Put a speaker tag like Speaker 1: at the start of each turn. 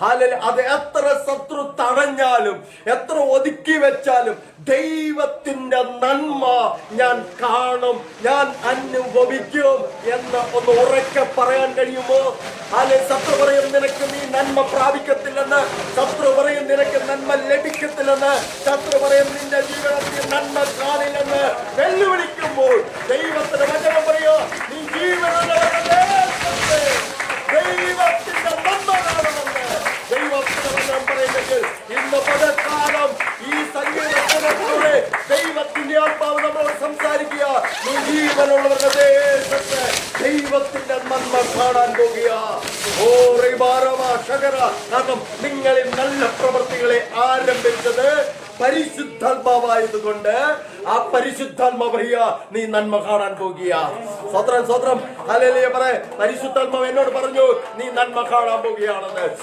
Speaker 1: Hallelujah. അത് എത്ര ശത്രു തടഞ്ഞാലും എത്ര ഒതുക്കി വെച്ചാലും ദൈവത്തിന്റെ നന്മ ഞാൻ കാണും, ഞാൻ അനുഭവിക്കും എന്ന് ഒന്ന് ഉറക്കെ പറയാൻ കഴിയുമോ? അല്ലെ, ശത്രു പറയും നിനക്ക് നീ നന്മ പ്രാപിക്കത്തില്ലെന്ന്, ശത്രു പറയും നിനക്ക് നന്മ ലഭിക്കത്തില്ലെന്ന്, ശത്രു പറയും നിന്റെ ജീവിതത്തിൽ നന്മ കാണില്ലെന്ന് വെല്ലുവിളിക്കുമ്പോൾ ദൈവത്തിന്റെ വചനം പറയോ, നീ ജീവനുള്ളവരുടെ ദൈവത്തിന്റെ നന്മ കാണുമെന്ന് ദൈവത്തിന്റെ വചനം പറയുന്നെങ്കിൽ ഇന്ന് പകൽക്കാലം ഈ സംഗീതത്തിലൂടെ ദൈവത്തിന്റെ ആത്മാവ് നമ്മളോട് സംസാരിക്കുക. നീ ജീവനുള്ളവരുടെ ദേശത്ത് ദൈവത്തിന്റെ നന്മ കാണാൻ പോകുക. കാരണം നിങ്ങളിൽ നല്ല പ്രവൃത്തികളെ ആരംഭിച്ചത് പരിശുദ്ധാത്മാവായതുകൊണ്ട് ആ പരിശുദ്ധാത്മാ പറയുക നീ നന്മ കാണാൻ പോകുക. സ്വത്രം സ്വത്രം ഹല്ലേലൂയ പറ. പരിശുദ്ധാത്മാവ് എന്നോട് പറഞ്ഞു നീ നന്മ കാണാൻ പോകുകയാണെന്ന്.